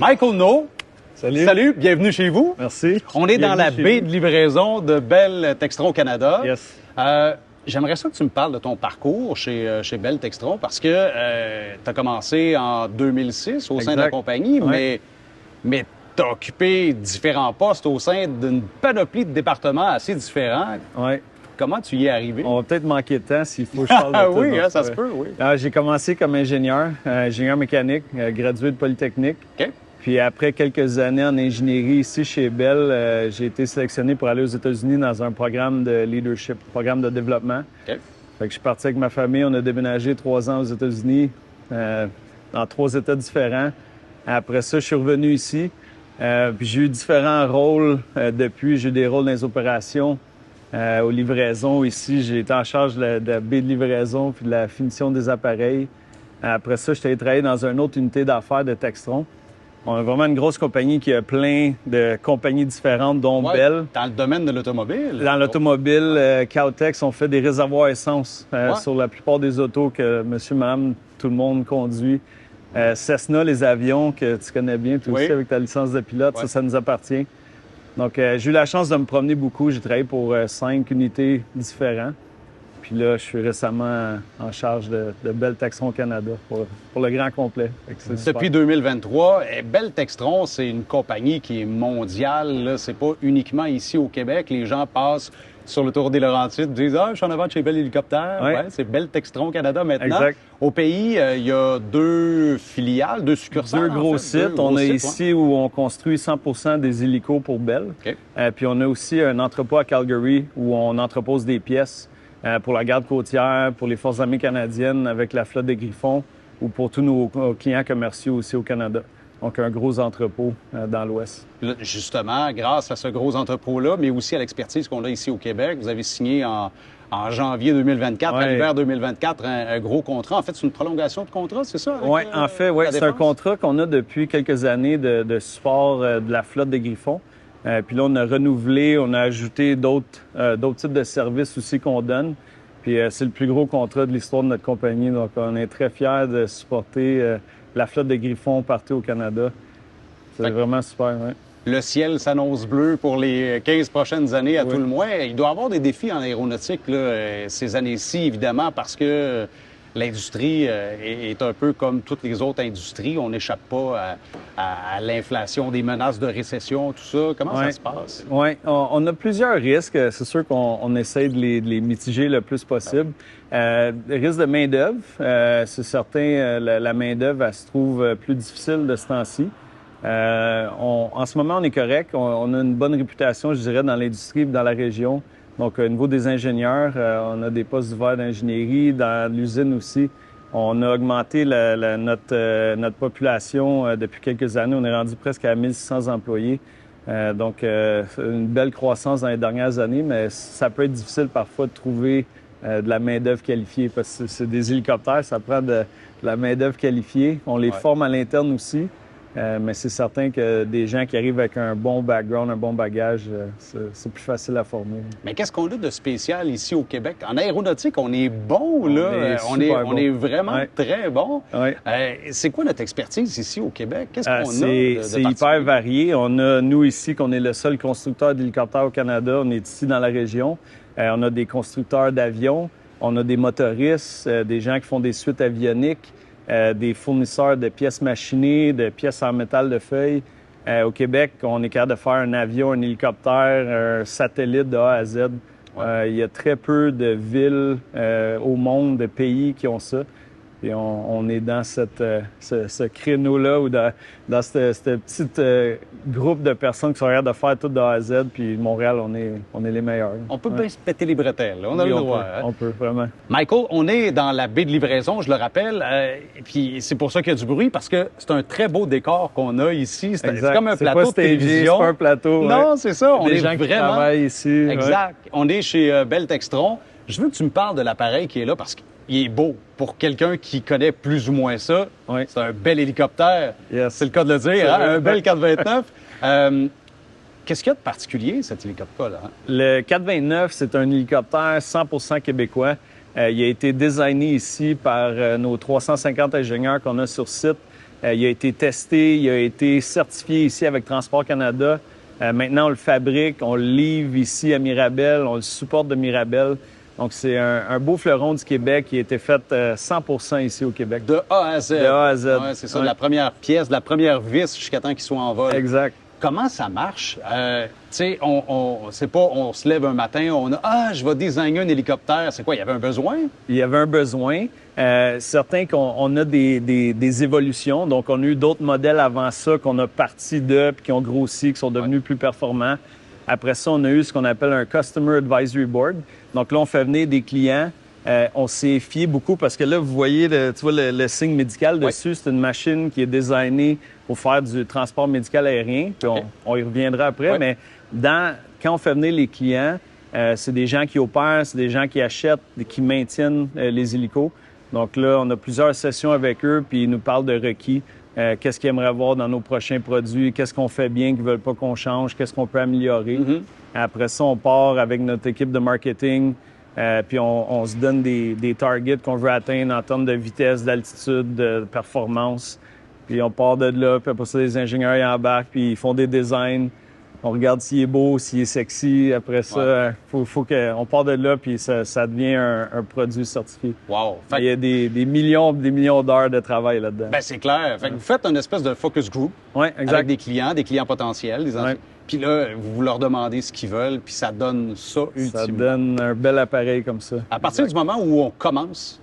Michael No. Salut. Salut, bienvenue chez vous. Merci. On est dans la baie de livraison de Bell Textron Canada. Yes. J'aimerais ça que tu me parles de ton parcours chez Bell Textron parce que tu as commencé en 2006 au sein de la compagnie, ouais. mais tu as occupé différents postes au sein d'une panoplie de départements assez différents. Ouais. Comment tu y es arrivé? On va peut-être manquer de temps s'il faut que je parle de Ah tout. oui, hein, ça se peut, oui. J'ai commencé comme ingénieur mécanique, gradué de Polytechnique. OK. Puis après quelques années en ingénierie ici chez Bell, j'ai été sélectionné pour aller aux États-Unis dans un programme de leadership, programme de développement. OK. Fait que je suis parti avec ma famille, on a déménagé 3 ans aux États-Unis, dans 3 États différents. Après ça, je suis revenu ici. Puis j'ai eu différents rôles depuis. J'ai eu des rôles dans les opérations, aux livraisons. Ici, j'ai été en charge de la baie de livraison puis de la finition des appareils. Après ça, j'étais allé travailler dans une autre unité d'affaires de Textron. On a vraiment une grosse compagnie qui a plein de compagnies différentes, dont Bell. Dans le domaine de l'automobile? Dans l'automobile, Kautex, on fait des réservoirs essence sur la plupart des autos que monsieur, madame, tout le monde conduit. Cessna, les avions que tu connais bien, toi aussi, avec ta licence de pilote, ça nous appartient. Donc, j'ai eu la chance de me promener beaucoup. J'ai travaillé pour 5 unités différentes. Puis là, je suis récemment en charge de Bell Textron Canada pour le grand complet. Depuis 2023, Bell Textron, c'est une compagnie qui est mondiale. C'est pas uniquement ici au Québec. Les gens passent sur le Tour des Laurentides, disent « Ah, je suis en avant de chez Bell Hélicoptère. Ouais, c'est Bell Textron Canada maintenant. Exact. Au pays, il y a 2 filiales, 2 succursales. 2 gros sites. On a ici où on construit 100% des hélicos pour Bell. Okay. Puis on a aussi un entrepôt à Calgary où on entrepose des pièces pour la garde côtière, pour les Forces armées canadiennes avec la flotte des Griffons ou pour tous nos clients commerciaux aussi au Canada. Donc, un gros entrepôt dans l'Ouest. Justement, grâce à ce gros entrepôt-là, mais aussi à l'expertise qu'on a ici au Québec, vous avez signé en janvier 2024, à l'hiver 2024, un gros contrat. En fait, c'est une prolongation de contrat, c'est ça? Oui, en fait, c'est un contrat qu'on a depuis quelques années de support de la flotte des Griffons. Puis là, on a renouvelé, on a ajouté d'autres types de services aussi qu'on donne. Puis c'est le plus gros contrat de l'histoire de notre compagnie. Donc, on est très fiers de supporter la flotte de Griffons partout au Canada. C'est vraiment super, oui. Le ciel s'annonce bleu pour les 15 prochaines années à tout le moins. Il doit y avoir des défis en aéronautique là, ces années-ci, évidemment, parce que l'industrie est un peu comme toutes les autres industries. On n'échappe pas à l'inflation, des menaces de récession, tout ça. Comment ça se passe? Oui, on a plusieurs risques. C'est sûr qu'on essaie de les mitiger le plus possible. Risque de main-d'œuvre, c'est certain, la main-d'œuvre, elle se trouve plus difficile de ce temps-ci. En ce moment, on est correct. On a une bonne réputation, je dirais, dans l'industrie et dans la région. Donc, au niveau des ingénieurs, on a des postes ouverts d'ingénierie, dans l'usine aussi. On a augmenté notre population depuis quelques années. On est rendu presque à 1600 employés. Donc, une belle croissance dans les dernières années, mais ça peut être difficile parfois de trouver de la main-d'œuvre qualifiée parce que c'est des hélicoptères, ça prend de la main-d'œuvre qualifiée. On les forme à l'interne aussi. Mais c'est certain que des gens qui arrivent avec un bon background, un bon bagage, c'est plus facile à former. Mais qu'est-ce qu'on a de spécial ici au Québec? En aéronautique, on est bon, là. On est vraiment très bon. Ouais. C'est quoi notre expertise ici au Québec? Qu'est-ce qu'on a C'est hyper varié. On a, nous, ici, qu'on est le seul constructeur d'hélicoptères au Canada. On est ici dans la région. On a des constructeurs d'avions. On a des motoristes, des gens qui font des suites avioniques. Des fournisseurs de pièces machinées, de pièces en métal de feuille. Au Québec, on est capable de faire un avion, un hélicoptère, un satellite de A à Z. Il y a très peu de villes au monde, de pays qui ont ça. Et on est dans ce créneau-là ou dans ce petit groupe de personnes qui sont capables de faire tout de A à Z. Puis Montréal, on est les meilleurs. On peut bien se péter les bretelles. On a le droit. On peut, vraiment. Michael, on est dans la baie de livraison, je le rappelle. Et puis c'est pour ça qu'il y a du bruit, parce que c'est un très beau décor qu'on a ici. C'est comme un plateau de télévision. C'est pas un plateau. Non, c'est ça. On des est gens qui vraiment travaillent ici. Exact. On est chez Bell Textron. Je veux que tu me parles de l'appareil qui est là parce qu'il est beau. Pour quelqu'un qui connaît plus ou moins ça, c'est un bel hélicoptère. Yes. C'est le cas de le dire, hein? Un bel 429. Qu'est-ce qu'il y a de particulier, cet hélicoptère-là? Hein? Le 429, c'est un hélicoptère 100% québécois. Il a été designé ici par nos 350 ingénieurs qu'on a sur site. Il a été testé, il a été certifié ici avec Transport Canada. Maintenant, on le fabrique, on le livre ici à Mirabel, on le supporte de Mirabel. Donc, c'est un beau fleuron du Québec qui a été fait 100% ici au Québec. De A à Z. De A à Z. Ouais, c'est ça, de la première pièce, de la première vis jusqu'à temps qu'il soit en vol. Exact. Comment ça marche? Tu sais, c'est pas on se lève un matin, je vais designer un hélicoptère. C'est quoi? Il y avait un besoin? Il y avait un besoin. Certain qu'on a des évolutions. Donc, on a eu d'autres modèles avant ça qu'on a parti de, puis qui ont grossi, qui sont devenus plus performants. Après ça, on a eu ce qu'on appelle un Customer Advisory Board. Donc là, on fait venir des clients. On s'est fié beaucoup parce que là, vous voyez, le signe médical dessus. Oui. C'est une machine qui est designée pour faire du transport médical aérien. Puis on y reviendra après. Oui. Mais quand on fait venir les clients, c'est des gens qui opèrent, c'est des gens qui achètent, qui maintiennent les hélicos. Donc là, on a plusieurs sessions avec eux, puis ils nous parlent de requis. Qu'est-ce qu'ils aimeraient voir dans nos prochains produits, qu'est-ce qu'on fait bien, qu'ils veulent pas qu'on change, qu'est-ce qu'on peut améliorer. Mm-hmm. Après ça, on part avec notre équipe de marketing, puis on se donne des targets qu'on veut atteindre en termes de vitesse, d'altitude, de performance. Puis on part de là, puis après ça, les ingénieurs ils embarquent, puis ils font des designs. On regarde s'il est beau, s'il est sexy. Après ça, faut qu'on part de là, puis ça devient un produit certifié. Wow! Il y a des millions d'heures de travail là-dedans. Bien, c'est clair. Fait que vous faites une espèce de focus group avec des clients potentiels, des entreprises. Puis là, vous leur demandez ce qu'ils veulent, puis ça donne ça ultimement. Ça donne un bel appareil comme ça. À partir du moment où on commence,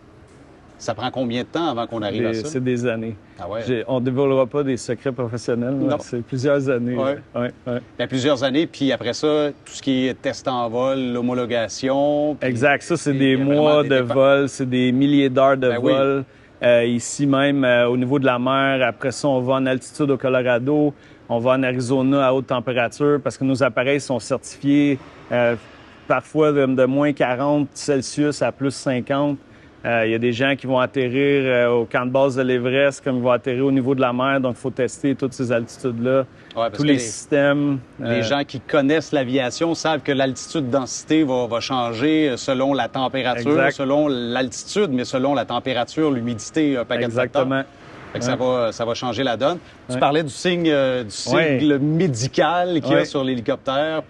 ça prend combien de temps avant qu'on arrive à ça? C'est des années. Ah ouais? On ne dévoilera pas des secrets professionnels. C'est plusieurs années. Ouais. Bien, plusieurs années, puis après ça, tout ce qui est test en vol, l'homologation. Exact. Ça, c'est des mois de vol, c'est des milliers d'heures de vol. Ici même, au niveau de la mer, après ça, on va en altitude au Colorado, on va en Arizona à haute température parce que nos appareils sont certifiés parfois de moins 40 Celsius à plus 50. Il y a des gens qui vont atterrir au camp de base de l'Everest, comme ils vont atterrir au niveau de la mer, donc il faut tester toutes ces altitudes-là, tous les systèmes. Les gens qui connaissent l'aviation savent que l'altitude-densité va changer selon la température, selon l'altitude, mais selon la température, l'humidité, un paquet de facteurs. Fait que ça va changer la donne. Tu parlais du signe médical qu'il y a sur l'hélicoptère.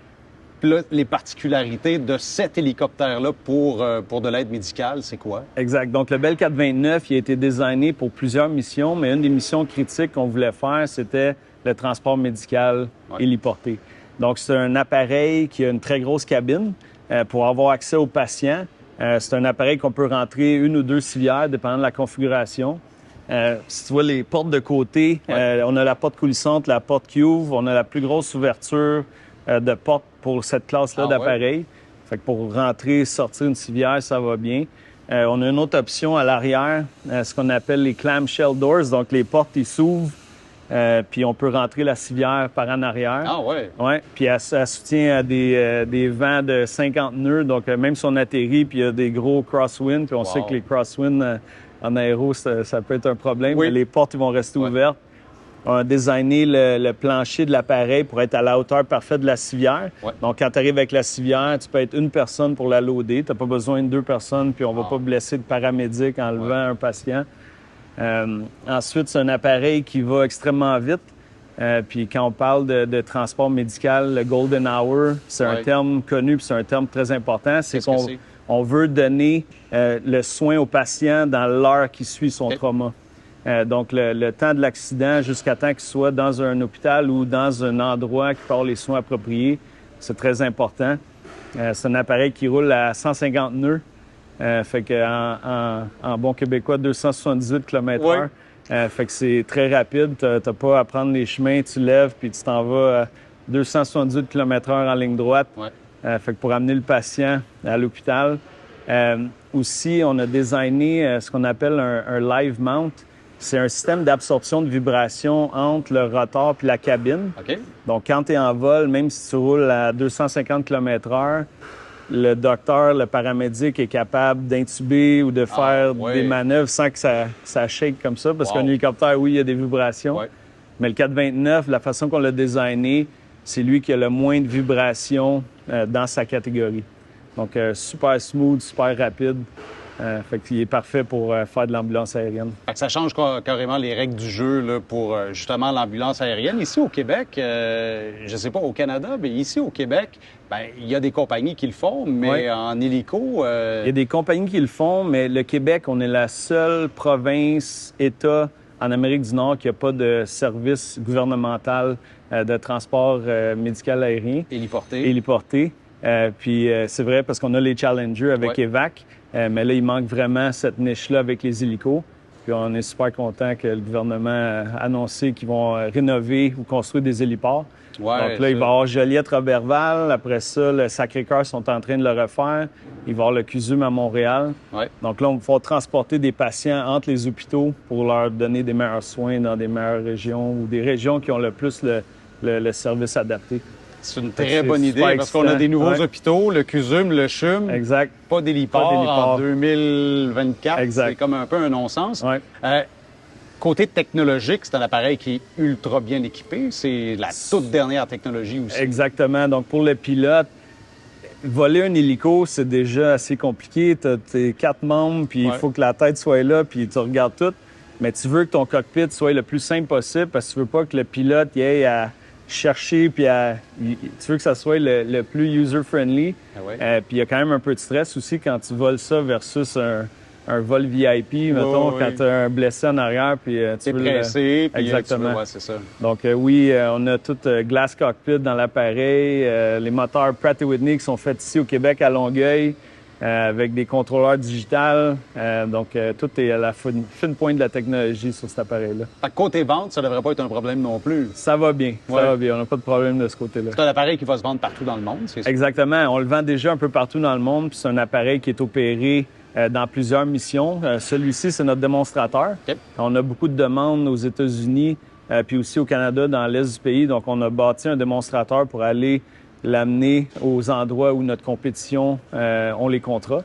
Puis là, les particularités de cet hélicoptère-là pour de l'aide médicale, c'est quoi? Exact. Donc, le Bell 429, il a été designé pour plusieurs missions, mais une des missions critiques qu'on voulait faire, c'était le transport médical héliporté. Donc, c'est un appareil qui a une très grosse cabine pour avoir accès aux patients. C'est un appareil qu'on peut rentrer une ou deux civières, dépendant de la configuration. Si tu vois les portes de côté, on a la porte coulissante, la porte cuve, on a la plus grosse ouverture de porte pour cette classe-là d'appareil. Fait que pour rentrer, sortir une civière, ça va bien. On a une autre option à l'arrière, ce qu'on appelle les clamshell doors. Donc, les portes, ils s'ouvrent, puis on peut rentrer la civière par en arrière. Ah ouais? Oui, puis elle soutient à des vents de 50 nœuds. Donc, même si on atterrit, puis il y a des gros crosswinds, puis on sait que les crosswinds en aéro, ça peut être un problème. Oui. Mais les portes, ils vont rester ouvertes. On a designé le plancher de l'appareil pour être à la hauteur parfaite de la civière. Ouais. Donc, quand tu arrives avec la civière, tu peux être une personne pour la loader. Tu n'as pas besoin de deux personnes, puis on ne va pas blesser de paramédic en levant un patient. Ensuite, c'est un appareil qui va extrêmement vite. Puis quand on parle de transport médical, le Golden Hour, c'est un terme connu, puis c'est un terme très important. C'est qu'on veut donner le soin au patient dans l'heure qui suit son trauma. Donc, le temps de l'accident jusqu'à temps qu'il soit dans un hôpital ou dans un endroit qui peut avoir les soins appropriés, c'est très important. C'est un appareil qui roule à 150 nœuds, fait qu'en bon québécois, 278 km/h. Fait que c'est très rapide. T'as pas à prendre les chemins, tu lèves puis tu t'en vas à 278 km/h en ligne droite. Fait que pour amener le patient à l'hôpital. Aussi, on a designé ce qu'on appelle un live mount. C'est un système d'absorption de vibration entre le rotor puis la cabine. Okay. Donc, quand tu es en vol, même si tu roules à 250 km/h, le docteur, le paramédic est capable d'intuber ou de faire des manœuvres sans que ça shake comme ça. Parce qu'un hélicoptère, oui, il y a des vibrations. Mais le 429, la façon qu'on l'a designé, c'est lui qui a le moins de vibrations dans sa catégorie. Donc, super smooth, super rapide. Fait qu'il est parfait pour faire de l'ambulance aérienne. Fait que ça change carrément les règles du jeu là, pour justement l'ambulance aérienne. Ici au Québec, je sais pas au Canada, mais ici au Québec, ben il y a des compagnies qui le font, mais en hélico... Il y a des compagnies qui le font, mais le Québec, on est la seule province, État en Amérique du Nord qui n'a pas de service gouvernemental de transport médical aérien. Héliporté. Puis c'est vrai parce qu'on a les Challengers avec EVAC, mais là, il manque vraiment cette niche-là avec les hélicos. Puis on est super content que le gouvernement a annoncé qu'ils vont rénover ou construire des héliports. Donc là, il va y avoir Joliette-Roberval. Après ça, le Sacré-Cœur sont en train de le refaire. Il va y avoir le CUSUM à Montréal. Donc là, on va pouvoir transporter des patients entre les hôpitaux pour leur donner des meilleurs soins dans des meilleures régions ou des régions qui ont le plus le service adapté. C'est une très bonne idée parce qu'on a des nouveaux hôpitaux, le CUSUM, le CHUM. Exact. Pas d'héliport en 2024. Exact. C'est comme un peu un non-sens. Côté technologique, c'est un appareil qui est ultra bien équipé. C'est la toute dernière technologie aussi. Exactement. Donc, pour le pilote, voler un hélico, c'est déjà assez compliqué. Tu as tes 4 membres, puis il faut que la tête soit là, puis tu regardes tout. Mais tu veux que ton cockpit soit le plus simple possible parce que tu veux pas que le pilote y ait à chercher, puis tu veux que ça soit le plus user-friendly. Puis il y a quand même un peu de stress aussi quand tu voles ça versus un vol VIP, mettons, quand tu as un blessé en arrière, puis tu veux pressé, puis exactement. C'est ça. Donc oui, on a tout Glass Cockpit dans l'appareil, les moteurs Pratt & Whitney qui sont faits ici au Québec à Longueuil, avec des contrôleurs digitales. Donc tout est à la fine pointe de la technologie sur cet appareil-là. Côté vente, ça devrait pas être un problème non plus. Ça va bien, ça va bien. On n'a pas de problème de ce côté-là. C'est un appareil qui va se vendre partout dans le monde, c'est ça? Exactement. On le vend déjà un peu partout dans le monde, puis c'est un appareil qui est opéré dans plusieurs missions. Celui-ci, c'est notre démonstrateur. On a beaucoup de demandes aux États-Unis, puis aussi au Canada, dans l'est du pays. Donc, on a bâti un démonstrateur pour aller l'amener aux endroits où notre compétition ont les contrats.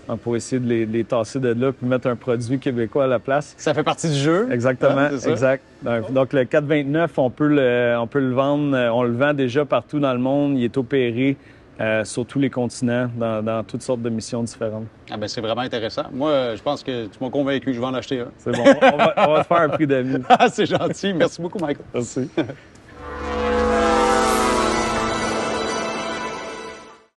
Donc, pour essayer de les tasser de là, puis mettre un produit québécois à la place. Ça fait partie du jeu. Exactement, exact. Donc, le 429, on peut le vendre. On le vend déjà partout dans le monde. Il est opéré sur tous les continents, dans toutes sortes de missions différentes. Ah ben c'est vraiment intéressant. Moi, je pense que tu m'as convaincu, je vais en acheter un. C'est bon, on va te faire un prix d'avis. Ah, c'est gentil. Merci beaucoup, Michael. Merci.